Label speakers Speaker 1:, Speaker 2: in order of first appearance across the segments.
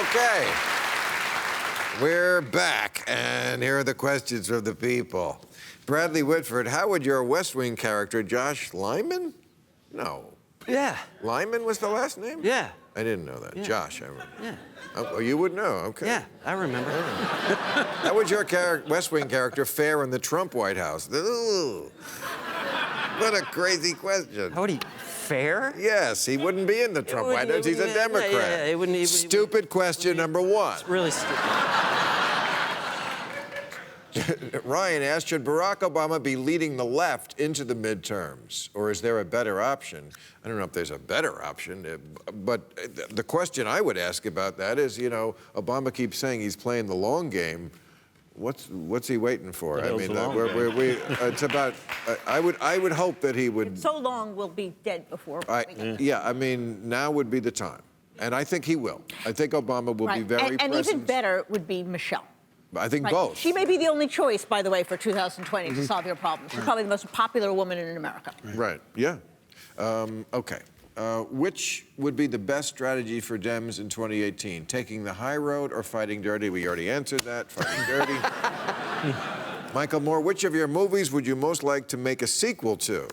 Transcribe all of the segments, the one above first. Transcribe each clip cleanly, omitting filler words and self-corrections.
Speaker 1: Okay. We're back, and here are the questions from the people. Bradley Whitford, how would your West Wing character, Josh Lyman? No.
Speaker 2: Yeah.
Speaker 1: Lyman was the last name?
Speaker 2: Yeah.
Speaker 1: I didn't know that.
Speaker 2: Yeah.
Speaker 1: Josh, I remember.
Speaker 2: Yeah.
Speaker 1: Oh, you would know, okay.
Speaker 2: Yeah, I remember.
Speaker 1: How would your West Wing character fare in the Trump White House? Ooh. What a crazy question.
Speaker 2: How would he fare?
Speaker 1: Yes, he wouldn't be in the Trump White House. He's a Democrat.
Speaker 2: Yeah, it wouldn't,
Speaker 1: Stupid question number one.
Speaker 2: It's really stupid.
Speaker 1: Ryan asked, should Barack Obama be leading the left into the midterms, or is there a better option? I don't know if there's a better option, but the question I would ask about that is, you know, Obama keeps saying he's playing the long game. What's he waiting for? I mean, it's about. I would hope that he would.
Speaker 3: It's so long, we'll be dead before.
Speaker 1: Yeah, I mean, now would be the time, and I think he will. I think Obama will be very present.
Speaker 3: And even better would be Michelle.
Speaker 1: I think both.
Speaker 3: She may be the only choice, by the way, for 2020 to solve your problems. She's probably the most popular woman in America.
Speaker 1: Right. Yeah. Okay. Which would be the best strategy for Dems in 2018? Taking the high road or fighting dirty? We already answered that. Fighting dirty. Michael Moore, which of your movies would you most like to make a sequel to?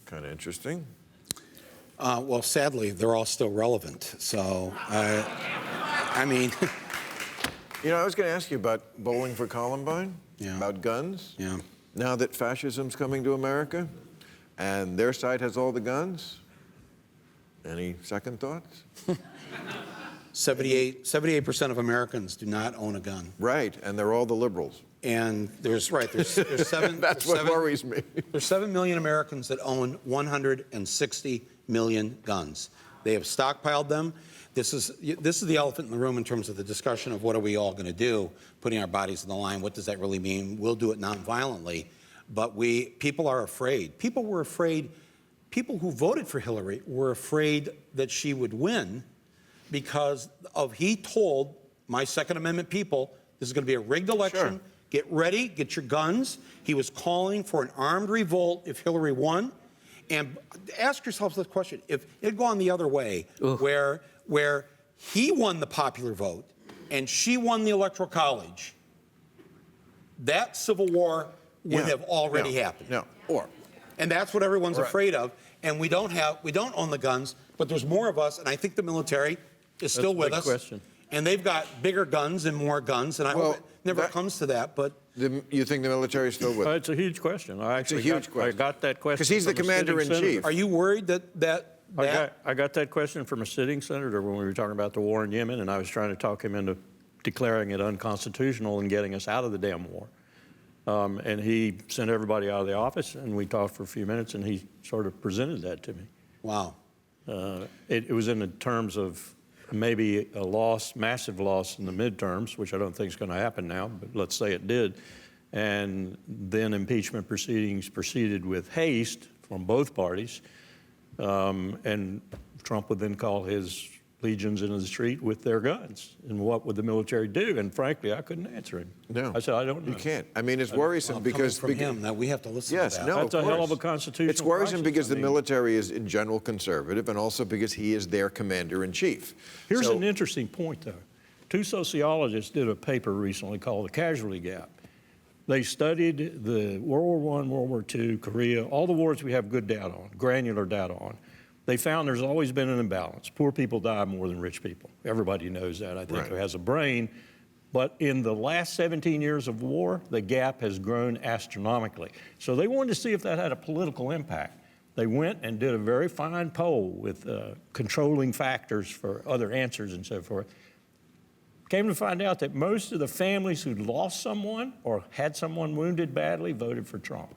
Speaker 1: Kind of interesting.
Speaker 4: Well, sadly, they're all still relevant. So, I mean...
Speaker 1: You know, I was going to ask you about Bowling for Columbine, about guns. Yeah. Now that fascism's coming to America, and their side has all the guns, any second thoughts?
Speaker 4: 78% of Americans do not own a gun.
Speaker 1: Right, and they're all the liberals.
Speaker 4: And there's seven.
Speaker 1: That's what worries me.
Speaker 4: There's 7 million Americans that own 160 million guns. They have stockpiled them. This is the elephant in the room in terms of the discussion of what are we all going to do, putting our bodies on the line. What does that really mean? We'll do it nonviolently, but people are afraid. People were afraid. People who voted for Hillary were afraid that she would win because he told my Second Amendment people this is going to be a rigged election. Sure. Get ready, get your guns. He was calling for an armed revolt if Hillary won. And ask yourselves this question: if it had gone the other way, where he won the popular vote and she won the Electoral College, that civil war would have already happened. And that's what everyone's afraid of. And we don't own the guns, but there's more of us, and I think the military is still with us. Question. And they've got bigger guns and more guns, and I hope it never comes to that, but...
Speaker 1: You think the military is still with us?
Speaker 5: It's a huge question. I got that question.
Speaker 1: Because he's the commander-in-chief.
Speaker 4: Are you worried that
Speaker 5: I got that question from a sitting senator when we were talking about the war in Yemen, and I was trying to talk him into declaring it unconstitutional and getting us out of the damn war. And he sent everybody out of the office, and we talked for a few minutes, and he sort of presented that to me.
Speaker 4: Wow.
Speaker 5: It was in the terms of maybe a loss, massive loss in the midterms, which I don't think is going to happen now, but let's say it did. And then impeachment proceedings proceeded with haste from both parties. And Trump would then call his legions into the street with their guns. And what would the military do? And frankly, I couldn't answer him.
Speaker 1: No.
Speaker 5: I said, I don't know.
Speaker 1: You can't. I mean, it's worrisome because...
Speaker 4: From him, that we have to listen to that.
Speaker 1: No,
Speaker 5: that's a hell of a constitutional
Speaker 1: It's worrisome
Speaker 5: crisis.
Speaker 1: because the military is in general conservative and also because he is their commander-in-chief.
Speaker 5: Here's an interesting point, though. Two sociologists did a paper recently called The Casualty Gap. They studied the World War I, World War II, Korea, all the wars we have good data on, granular data on. They found there's always been an imbalance. Poor people die more than rich people. Everybody knows that, I think, who has a brain. But in the last 17 years of war, the gap has grown astronomically. So they wanted to see if that had a political impact. They went and did a very fine poll with controlling factors for other answers and so forth. Came to find out that most of the families who lost someone or had someone wounded badly voted for Trump.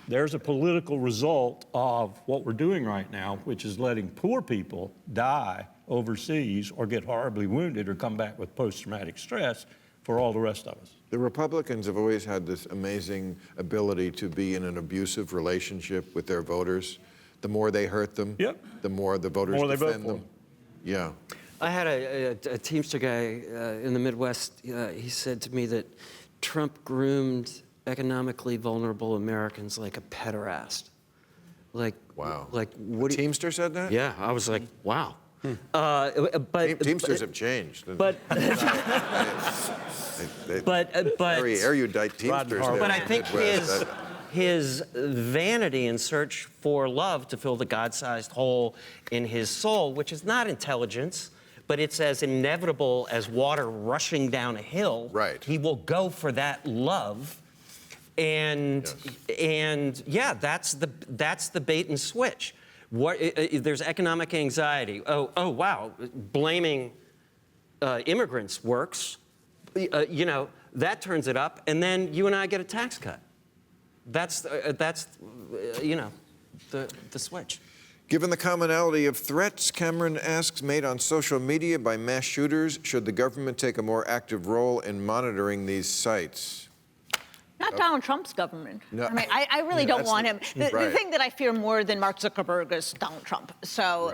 Speaker 5: There's a political result of what we're doing right now, which is letting poor people die overseas or get horribly wounded or come back with post-traumatic stress for all the rest of us.
Speaker 1: The Republicans have always had this amazing ability to be in an abusive relationship with their voters. The more they hurt them, the more the voters defend them. Yeah.
Speaker 2: I had a Teamster guy in the Midwest. He said to me that Trump groomed economically vulnerable Americans like a pederast. Like,
Speaker 1: wow.
Speaker 2: Like, what?
Speaker 1: A Teamster said that?
Speaker 2: Yeah, I was like, wow.
Speaker 1: Teamsters have changed.
Speaker 2: But
Speaker 1: Very erudite Teamsters. there
Speaker 6: But
Speaker 1: in
Speaker 6: I
Speaker 1: the
Speaker 6: think
Speaker 1: Midwest.
Speaker 6: his vanity and search for love to fill the God-sized hole in his soul, which is not intelligence, but it's as inevitable as water rushing down a hill.
Speaker 1: Right.
Speaker 6: He will go for that love, and yeah, that's the bait and switch. There's economic anxiety. Oh wow, blaming immigrants works. That turns it up, and then you and I get a tax cut. That's the switch.
Speaker 1: Given the commonality of threats, Cameron asks, made on social media by mass shooters, should the government take a more active role in monitoring these sites?
Speaker 3: Not Donald Trump's government.
Speaker 1: No.
Speaker 3: I mean, I really don't
Speaker 1: That's
Speaker 3: want him. The
Speaker 1: right.
Speaker 3: thing that I fear more than Mark Zuckerberg is Donald Trump. So,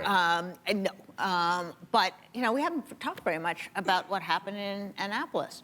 Speaker 3: no. But, we haven't talked very much about what happened in Annapolis.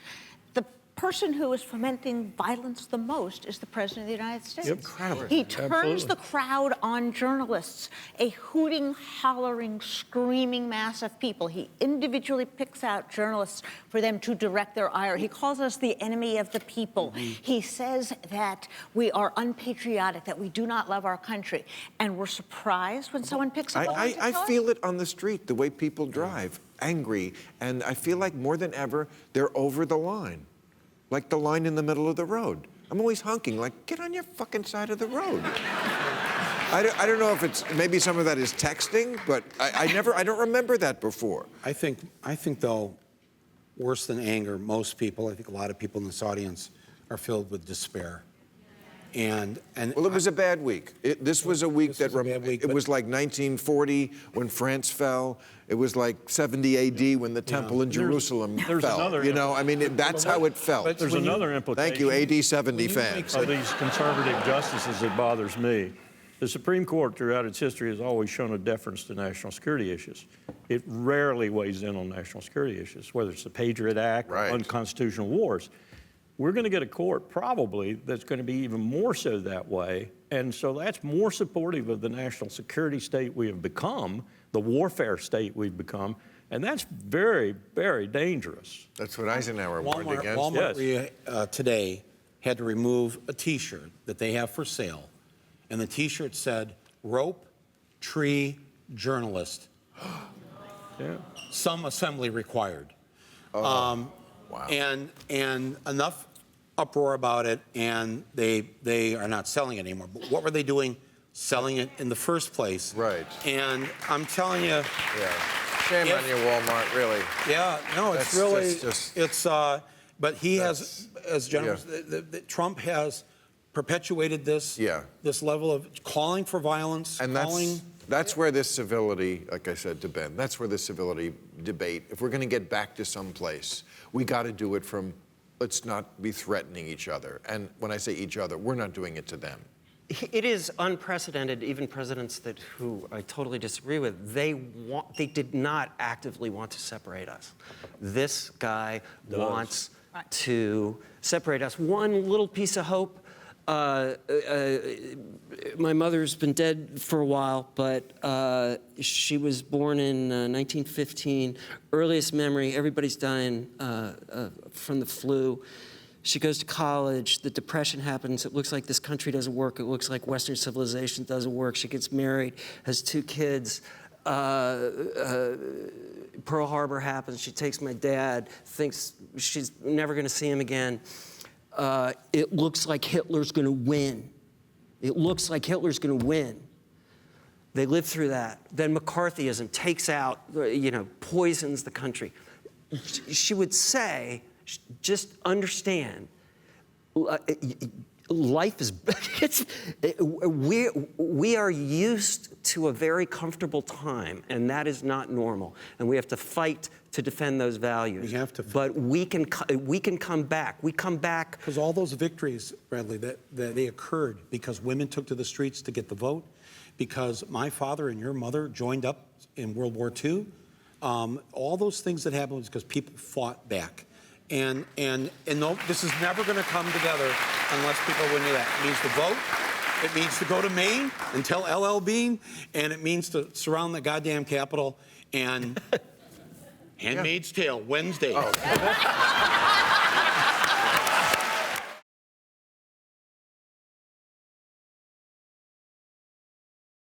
Speaker 3: The person who is fomenting violence the most is the President of the United States.
Speaker 5: Incredible.
Speaker 3: He turns
Speaker 5: Absolutely.
Speaker 3: the crowd on journalists, a hooting, hollering, screaming mass of people. He individually picks out journalists for them to direct their ire. He calls us the enemy of the people. He says that we are unpatriotic, that we do not love our country. And we're surprised when someone picks up
Speaker 1: I feel it on the street, the way people drive, angry. And I feel like more than ever, they're over the line. Like the line in the middle of the road. I'm always honking, like, get on your fucking side of the road. I don't know if it's, maybe some of that is texting, but I don't remember that before.
Speaker 4: I think though, worse than anger, most people, I think a lot of people in this audience are filled with despair. And
Speaker 1: Well, it was a bad week. This was a week
Speaker 4: This was a bad week,
Speaker 1: it
Speaker 4: but-
Speaker 1: was like 1940 when France fell. It was like 70 AD when the temple in Jerusalem
Speaker 5: there's
Speaker 1: fell.
Speaker 5: another-
Speaker 1: I mean, that's how it felt.
Speaker 4: but-
Speaker 5: There's another implication.
Speaker 1: Thank you, AD 70 fans.
Speaker 5: Of these conservative justices that bothers me. The Supreme Court throughout its history has always shown a deference to national security issues. It rarely weighs in on national security issues, whether it's the Patriot Act
Speaker 1: Right.
Speaker 5: or unconstitutional wars. We're going to get a court probably that's going to be even more so that way. And so that's more supportive of the national security state we have become, the warfare state we've become. And that's very, very dangerous.
Speaker 1: That's what Eisenhower warned against.
Speaker 4: Walmart today had to remove a T-shirt that they have for sale, and the T-shirt said, "Rope, tree, journalist,
Speaker 5: Yeah.
Speaker 4: some assembly required."
Speaker 1: Wow.
Speaker 4: And enough uproar about it, and they are not selling it anymore. But what were they doing selling it in the first place?
Speaker 1: Right.
Speaker 4: And I'm telling you,
Speaker 1: Yeah. Shame on you, Walmart, really.
Speaker 4: yeah, no, it's
Speaker 1: That's
Speaker 4: really,
Speaker 1: just-
Speaker 4: it's, but he has, as General, Trump has perpetuated this,
Speaker 1: Yeah.
Speaker 4: this level of calling for violence,
Speaker 1: And that's where this civility, like I said to Ben, that's where the civility debate, if we're going to get back to some place, we got to do it from, let's not be threatening each other. And when I say each other, we're not doing it to them.
Speaker 6: It is unprecedented. Even presidents who I totally disagree with, they did not actively want to separate us. This guy wants to separate us. One little piece of hope. My mother's been dead for a while, but she was born in 1915. Earliest memory, everybody's dying from the flu. She goes to college, the Depression happens, it looks like this country doesn't work, it looks like Western civilization doesn't work. She gets married, has 2 kids. Pearl Harbor happens, she takes my dad, thinks she's never gonna see him again. It looks like Hitler's gonna win. It looks like Hitler's gonna win. They live through that. Then McCarthyism takes out, poisons the country. She would say, just understand, life is, we are used to a very comfortable time, and that is not normal. And we have to fight to defend those values.
Speaker 4: We have to.
Speaker 6: But we can come back. We come back.
Speaker 4: Because all those victories, Bradley, that they occurred because women took to the streets to get the vote, because my father and your mother joined up in World War II. All those things that happened was because people fought back. And no, this is never going to come together unless people win that. It means the vote, It means to go to Maine and tell LL Bean, and it means to surround the goddamn Capitol. And Handmaid's Tale, Wednesday.
Speaker 1: Oh.